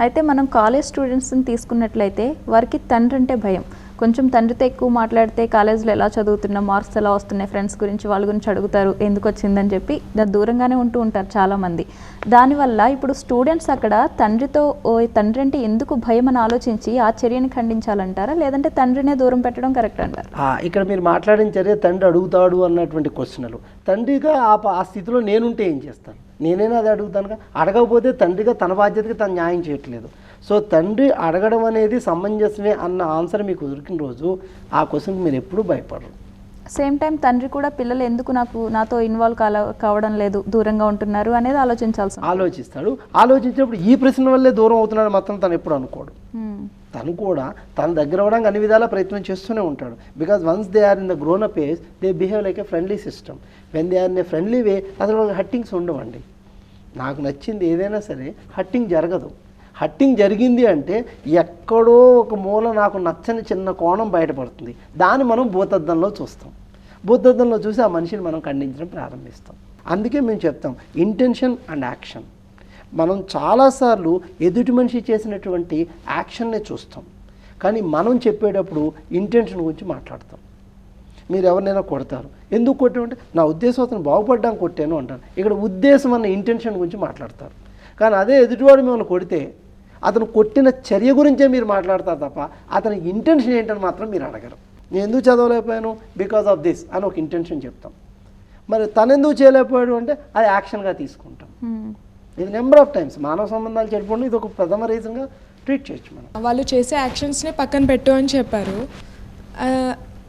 అయితే మనం కాలేజ్ స్టూడెంట్స్ని తీసుకున్నట్లయితే వారికి తండ్రి అంటే భయం. కొంచెం తండ్రితో ఎక్కువ మాట్లాడితే కాలేజ్లో ఎలా చదువుతున్నా, మార్క్స్ ఎలా వస్తున్నాయి, ఫ్రెండ్స్ గురించి వాళ్ళ గురించి అడుగుతారు, ఎందుకు వచ్చిందని చెప్పి దూరంగానే ఉంటూ ఉంటారు చాలామంది. దానివల్ల ఇప్పుడు స్టూడెంట్స్ అక్కడ తండ్రితో తండ్రి అంటే ఎందుకు భయం అని ఆలోచించి ఆ చర్యని ఖండించాలంటారా, లేదంటే తండ్రినే దూరం పెట్టడం కరెక్ట్ అంటారు? ఇక్కడ మీరు మాట్లాడిన చర్య తండ్రి అడుగుతాడు అన్నటువంటి క్వశ్చన్లు. తండ్రిగా ఆ స్థితిలో నేనుంటే ఏం చేస్తాను? నేనైనా అది అడుగుతానుగా. అడగకపోతే తండ్రిగా తన బాధ్యతకి తను న్యాయం చేయట్లేదు. సో తండ్రి అడగడం అనేది సమంజసమే అన్న ఆన్సర్ మీకు దొరికిన రోజు ఆ క్వశ్చన్కి మీరు ఎప్పుడూ భయపడరు. సేమ్ టైం తండ్రి కూడా పిల్లలు ఎందుకు నాతో ఇన్వాల్వ్ కావడం లేదు, దూరంగా ఉంటున్నారు అనేది ఆలోచిస్తాడు. ఆలోచించినప్పుడు ఈ ప్రశ్న వల్లే దూరం అవుతున్నాడు మాత్రం తను ఎప్పుడు అనుకోడు. తను కూడా తన దగ్గర అవ్వడానికి అన్ని విధాలా ప్రయత్నం చేస్తూనే ఉంటాడు. Because once they are in the grown up age they behave like a friendly system. When they are in a friendly way అసలు వాళ్ళకి హట్టింగ్స్ ఉండవండి. నాకు నచ్చింది ఏదైనా సరే హట్టింగ్ జరగదు. హట్టింగ్ జరిగింది అంటే ఎక్కడో ఒక మూల నాకు నచ్చని చిన్న కోణం బయటపడుతుంది. దాన్ని మనం భూతద్దంలో చూస్తాం. భూతద్దంలో చూసి ఆ మనిషిని మనం ఖండించడం ప్రారంభిస్తాం. అందుకే మేము చెప్తాం ఇంటెన్షన్ అండ్ యాక్షన్. మనం చాలాసార్లు ఎదుటి మనిషి చేసినటువంటి యాక్షన్నే చూస్తాం, కానీ మనం చెప్పేటప్పుడు ఇంటెన్షన్ గురించి మాట్లాడతాం. మీరు ఎవరినైనా కొడతారు, ఎందుకు కొట్టామంటే నా ఉద్దేశం అతను బాగుపడ్డానికి కొట్టాను అంటారు. ఇక్కడ ఉద్దేశం అన్న ఇంటెన్షన్ గురించి మాట్లాడతారు. కానీ అదే ఎదుటివాడు మిమ్మల్ని కొడితే అతను కొట్టిన చర్య గురించే మీరు మాట్లాడతారు తప్ప అతని ఇంటెన్షన్ ఏంటని మాత్రం మీరు అడగరు. నేను ఎందుకు చదవలేకపోయాను, బికాజ్ ఆఫ్ దిస్ అని ఒక ఇంటెన్షన్ చెప్తాం. మరి తను ఎందుకు చేయలేకపోయాడు అంటే అది యాక్షన్గా తీసుకుంటాం. ఇది నెంబర్ ఆఫ్ టైమ్స్ మానవ సంబంధాలు చెడిపోవడం ఇది ఒక ప్రథమ రీజన్గా ట్రీట్ చేయొచ్చు. మనం వాళ్ళు చేసే యాక్షన్స్ని పక్కన పెట్టు అని చెప్పారు.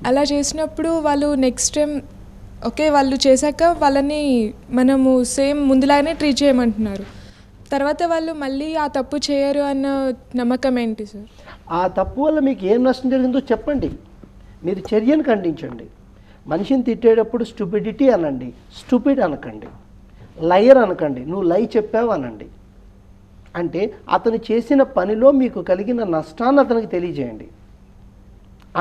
అలా చేసినప్పుడు వాళ్ళు నెక్స్ట్ టైం ఓకే వాళ్ళు చేశాక వాళ్ళని మనము సేమ్ ముందులాగానే ట్రీట్ చేయమంటున్నారు. తర్వాత వాళ్ళు మళ్ళీ ఆ తప్పు చేయరు అన్న నమ్మకం ఏంటి సార్? ఆ తప్పు వల్ల మీకు ఏం నష్టం జరిగిందో చెప్పండి. మీరు చర్యను ఖండించండి. మనిషిని తిట్టేటప్పుడు స్టూపిడిటీ అనండి, స్టూపిడ్ అనకండి. లయర్ అనకండి, నువ్వు లై చెప్పావు అనండి. అంటే అతను చేసిన పనిలో మీకు కలిగిన నష్టాన్ని అతనికి తెలియజేయండి.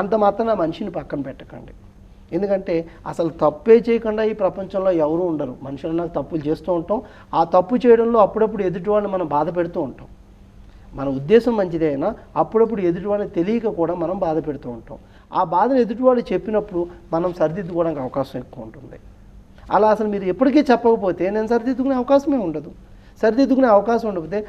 అంత మాత్రం ఆ మనిషిని పక్కన పెట్టకండి. ఎందుకంటే అసలు తప్పే చేయకుండా ఈ ప్రపంచంలో ఎవరూ ఉండరు. మనుషులు తప్పులు చేస్తూ ఉంటాం. ఆ తప్పు చేయడంలో అప్పుడప్పుడు ఎదుటివాడిని మనం బాధ పెడుతూ ఉంటాం. మన ఉద్దేశం మంచిదే అయినా అప్పుడప్పుడు ఎదుటివాడిని తెలియక కూడా మనం బాధ పెడుతూ ఉంటాం. ఆ బాధను ఎదుటివాడు చెప్పినప్పుడు మనం సరిదిద్దుకోవడానికి అవకాశం ఎక్కువ ఉంటుంది. అలా అసలు మీరు ఎప్పటికీ చెప్పకపోతే నేను సరిదిద్దుకునే అవకాశమే ఉండదు. సరిదిద్దుకునే అవకాశం ఉండకపోతే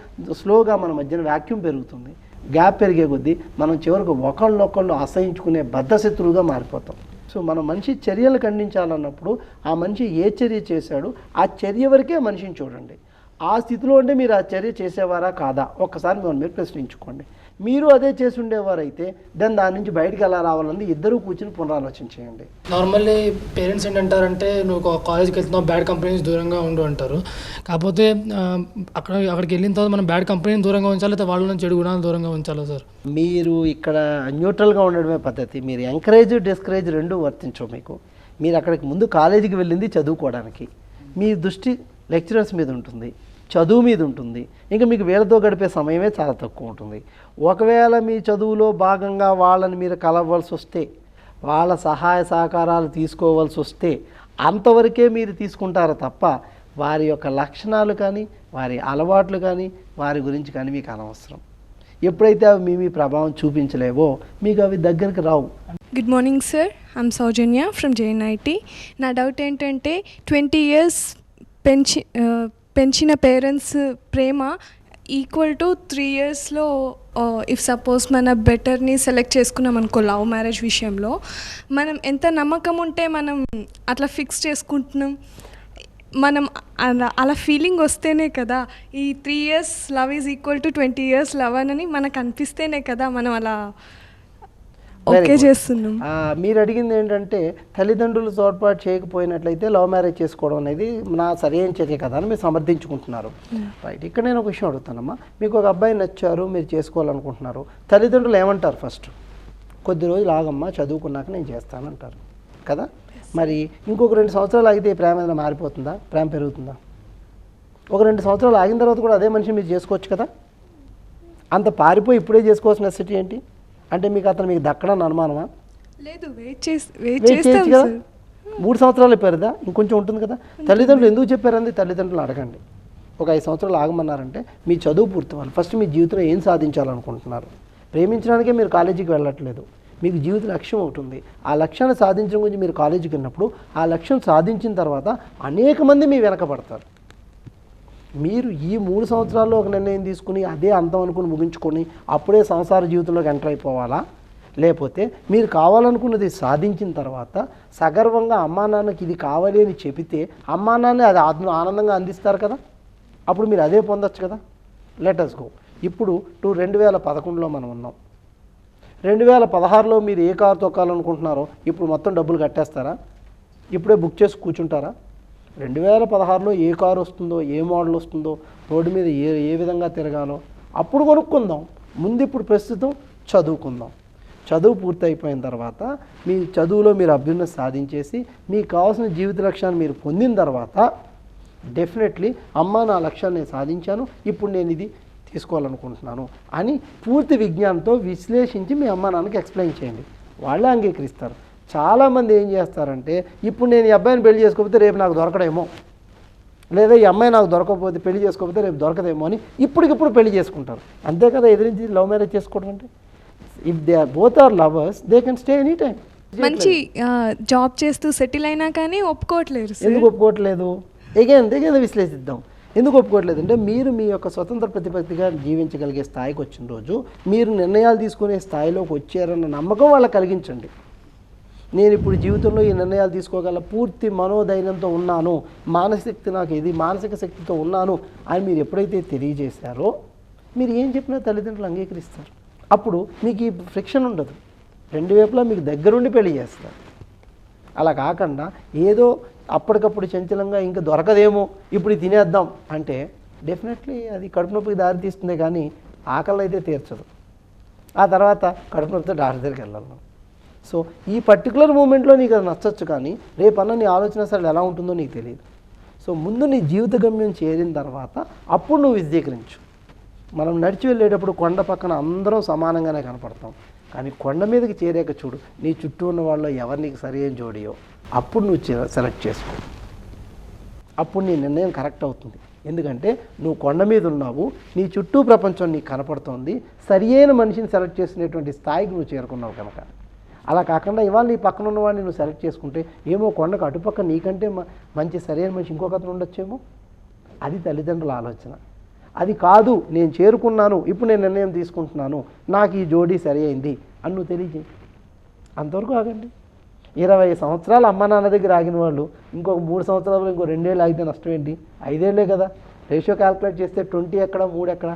స్లోగా మన మధ్యన వ్యాక్యూమ్ పెరుగుతుంది. గ్యాప్ పెరిగే కొద్దీ మనం చివరికి ఒకళ్ళొకళ్ళు అసహించుకునే బద్ధశత్రువుగా మారిపోతాం. సో మనం మనిషి చర్యలు ఖండించాలన్నప్పుడు ఆ మనిషి ఏ చర్య చేశాడు ఆ చర్య వరకే మనిషిని చూడండి. ఆ స్థితిలో ఉంటే మీరు ఆ చర్య చేసేవారా కాదా ఒక్కసారి మీరు ప్రశ్నించుకోండి. మీరు అదే చేసి ఉండేవారైతే దాని నుంచి బయటకు ఎలా రావాలని ఇద్దరు కూర్చుని పునరాలోచన చేయండి. నార్మల్లీ పేరెంట్స్ ఏంటంటారంటే నువ్వు కాలేజ్కి వెళ్తున్నావు బ్యాడ్ కంపెనీస్ దూరంగా ఉండు అంటారు. కాకపోతే అక్కడికి వెళ్ళిన తర్వాత మనం బ్యాడ్ కంపెనీని దూరంగా ఉంచాలి, లేదా వాళ్ళ నుంచి చెడు గుణాలు దూరంగా ఉంచాలి సార్? మీరు ఇక్కడ న్యూట్రల్గా ఉండడమే పద్ధతి. మీరు ఎంకరేజ్ డిస్కరేజ్ రెండు వర్తించవు మీకు. మీరు అక్కడికి ముందు కాలేజీకి వెళ్ళింది చదువుకోవడానికి. మీ దృష్టి లెక్చరర్స్ మీద ఉంటుంది, చదువు మీద ఉంటుంది. ఇంకా మీకు వీళ్ళతో గడిపే సమయమే చాలా తక్కువ ఉంటుంది. ఒకవేళ మీ చదువులో భాగంగా వాళ్ళని మీరు కలవలసి వస్తే, వాళ్ళ సహాయ సహకారాలు తీసుకోవాల్సి వస్తే అంతవరకే మీరు తీసుకుంటారు తప్ప వారి యొక్క లక్షణాలు కానీ వారి అలవాట్లు కానీ వారి గురించి కానీ మీకు అనవసరం. ఎప్పుడైతే అవి మీ ప్రభావం చూపించలేవో మీకు అవి దగ్గరికి రావు. Good morning sir, I'm Soujanya from JNIT. నా డౌట్ ఏంటంటే 20 years పెంచిన పేరెంట్స్ ప్రేమ ఈక్వల్ టు 3 yearsలో ఇఫ్ సపోజ్ మన బెటర్ని సెలెక్ట్ చేసుకున్నాం అనుకో లవ్ మ్యారేజ్ విషయంలో, మనం ఎంత నమ్మకం ఉంటే మనం అట్లా ఫిక్స్ చేసుకుంటున్నాం. మనం అలా ఫీలింగ్ వస్తేనే కదా ఈ 3 years love is equal to 20 years love అని మనకు అనిపిస్తేనే కదా మనం అలా ఓకే చేస్తున్నాం. మీరు అడిగింది ఏంటంటే తల్లిదండ్రులు తోడ్పాటు చేయకపోయినట్లయితే లవ్ మ్యారేజ్ చేసుకోవడం అనేది నా సరైన చర్య కదా అని మీరు సమర్థించుకుంటున్నారు. రైట్. ఇక్కడ నేను ఒక విషయం అడుగుతానమ్మా. మీకు ఒక అబ్బాయి నచ్చారు, మీరు చేసుకోవాలనుకుంటున్నారు. తల్లిదండ్రులు ఏమంటారు? ఫస్ట్ కొద్ది రోజులు ఆగమ్మా, చదువుకున్నాక నేను చేస్తానంటారు కదా. మరి ఇంకొక 2 సంవత్సరాలు ఆగితే ప్రేమ ఏదైనా మారిపోతుందా? ప్రేమ పెరుగుతుందా? ఒక 2 సంవత్సరాలు ఆగిన తర్వాత కూడా అదే మనిషి మీరు చేసుకోవచ్చు కదా. అంత పారిపోయి ఇప్పుడే చేసుకోవాల్సిన నెసెసిటీ ఏంటి? అంటే మీకు అతను మీకు దక్కడని అనుమానమా? లేదు, వెయిట్ చేయొచ్చు కదా. 3 సంవత్సరాలు అయిపోయారుదా, ఇంకొంచెం ఉంటుంది కదా. తల్లిదండ్రులు ఎందుకు చెప్పారండి? తల్లిదండ్రులు అడగండి. ఒక 5 సంవత్సరాలు ఆగమన్నారంటే మీ చదువు పూర్తి అవ్వాలి. ఫస్ట్ మీ జీవితంలో ఏం సాధించాలనుకుంటున్నారు? ప్రేమించడానికే మీరు కాలేజీకి వెళ్ళట్లేదు, మీకు జీవిత లక్ష్యం ఒకటి ఉంది. ఆ లక్ష్యాన్ని సాధించడం గురించి మీరు కాలేజీకి వెళ్ళినప్పుడు ఆ లక్ష్యం సాధించిన తర్వాత అనేక మంది మీ వెనకబడతారు. మీరు ఈ 3 సంవత్సరాల్లో ఒక నిర్ణయం తీసుకుని అదే అంతం అనుకుని ముగించుకొని అప్పుడే సంసార జీవితంలోకి ఎంటర్ అయిపోవాలా? లేకపోతే మీరు కావాలనుకున్నది సాధించిన తర్వాత సగర్వంగా అమ్మా నాన్నకి ఇది కావాలి అని చెబితే అమ్మా నాన్న అది ఆనందంగా అందిస్తారు కదా, అప్పుడు మీరు అదే పొందొచ్చు కదా. Let's go. ఇప్పుడు 2011లో మనం ఉన్నాం. 2016లో మీరు ఏ కారు తొక్కాలనుకుంటున్నారో ఇప్పుడు మొత్తం డబ్బులు కట్టేస్తారా? ఇప్పుడే బుక్ చేసి కూర్చుంటారా? 2016లో ఏ కారు వస్తుందో, ఏ మోడల్ వస్తుందో, రోడ్డు మీద ఏ విధంగా తిరగాలో అప్పుడు కొనుక్కుందాం. ముందు ఇప్పుడు ప్రస్తుతం చదువుకుందాం. చదువు పూర్తి అయిపోయిన తర్వాత మీ చదువులో మీరు అభ్యున్నతి సాధించేసి మీకు కావాల్సిన జీవిత లక్ష్యాన్ని మీరు పొందిన తర్వాత డెఫినెట్లీ అమ్మ నా లక్ష్యాన్ని నేను సాధించాను, ఇప్పుడు నేను ఇది తీసుకోవాలనుకుంటున్నాను అని పూర్తి విజ్ఞానంతో విశ్లేషించి మీ అమ్మ నాన్నకి ఎక్స్ప్లెయిన్ చేయండి. వాళ్ళే అంగీకరిస్తారు. చాలామంది ఏం చేస్తారంటే ఇప్పుడు నేను ఈ అబ్బాయిని పెళ్లి చేసుకోకపోతే రేపు నాకు దొరకడేమో, లేదా ఈ అమ్మాయి నాకు దొరకకపోతే పెళ్లి చేసుకోకపోతే రేపు దొరకదేమో అని ఇప్పటికిప్పుడు పెళ్లి చేసుకుంటారు. అంతే కదా ఎదిరించి లవ్ మ్యారేజ్ చేసుకోవడం అంటే. If they are both are lovers they can stay any time. మంచి జాబ్ చేస్తూ సెటిల్ అయినా కానీ ఒప్పుకోవట్లేదు. ఎందుకు ఒప్పుకోవట్లేదు? ఎగైన్ విశ్లేషిద్దాం. ఎందుకు ఒప్పుకోవట్లేదు అంటే మీరు మీ యొక్క స్వతంత్ర ప్రతిపత్తిగా జీవించగలిగే స్థాయికి వచ్చిన రోజు మీరు నిర్ణయాలు తీసుకునే స్థాయిలోకి వచ్చారన్న నమ్మకం వాళ్ళకి కలిగించండి. నేను ఇప్పుడు జీవితంలో ఈ నిర్ణయాలు తీసుకోగల పూర్తి మనోధైర్యంతో ఉన్నాను, మానసిక శక్తితో ఉన్నాను అని మీరు ఎప్పుడైతే తెలియజేశారో మీరు ఏం చెప్పినా తల్లిదండ్రులు అంగీకరిస్తారు. అప్పుడు మీకు ఈ ఫ్రిక్షన్ ఉండదు, రెండు వైపులా మీకు దగ్గరుండి పెళ్లి చేస్తారు. అలా కాకుండా ఏదో అప్పటికప్పుడు చంచలంగా ఇంకా దొరకదేమో ఇప్పుడు తినేద్దాం అంటే డెఫినెట్లీ అది కడుపు నొప్పికి దారి తీస్తుంది, కానీ ఆకలి అయితే తీర్చదు. ఆ తర్వాత కడుపు నొప్పితో డాక్టర్ దగ్గరికి వెళ్ళాలి. సో ఈ పర్టికులర్ మూమెంట్లో నీకు అది నచ్చచ్చు, కానీ రేపన్నా నీ ఆలోచన సరే ఎలా ఉంటుందో నీకు తెలియదు. సో ముందు నీ జీవిత గమ్యం చేరిన తర్వాత అప్పుడు నువ్వు విశదీకరించు. మనం నడిచి వెళ్ళేటప్పుడు కొండ పక్కన అందరం సమానంగానే కనపడతాం, కానీ కొండ మీదకి చేరాక చూడు నీ చుట్టూ ఉన్న వాళ్ళు ఎవరు నీకు సరైన జోడియో అప్పుడు నువ్వు సెలెక్ట్ చేసుకో. అప్పుడు నీ నిర్ణయం కరెక్ట్ అవుతుంది. ఎందుకంటే నువ్వు కొండ మీద ఉన్నావు, నీ చుట్టూ ప్రపంచం నీకు కనపడుతోంది, సరియైన మనిషిని సెలెక్ట్ చేసుకునేటువంటి స్థాయికి నువ్వు చేరుకున్నావు కనుక. అలా కాకుండా ఇవాళ నీ పక్కన ఉన్నవాడిని నువ్వు సెలెక్ట్ చేసుకుంటే ఏమో కొండకు అటుపక్క నీకంటే మంచి సరైన మనిషి ఇంకొక అతను ఉండొచ్చేమో. అది తల్లిదండ్రుల ఆలోచన. అది కాదు నేను చేరుకున్నాను, ఇప్పుడు నేను నిర్ణయం తీసుకుంటున్నాను, నాకు ఈ జోడీ సరి అయింది అని నువ్వు తెలియజేయి. అంతవరకు ఆగండి. 20 సంవత్సరాలు అమ్మ నాన్న దగ్గర ఆగిన వాళ్ళు ఇంకొక 3 సంవత్సరాలు ఇంకో 2 ఏళ్ళు ఆగితే నష్టం ఏంటి? 5 ఏళ్ళే కదా. రేషియో క్యాల్కులేట్ చేస్తే 20 ఎక్కడ 3 ఎక్కడ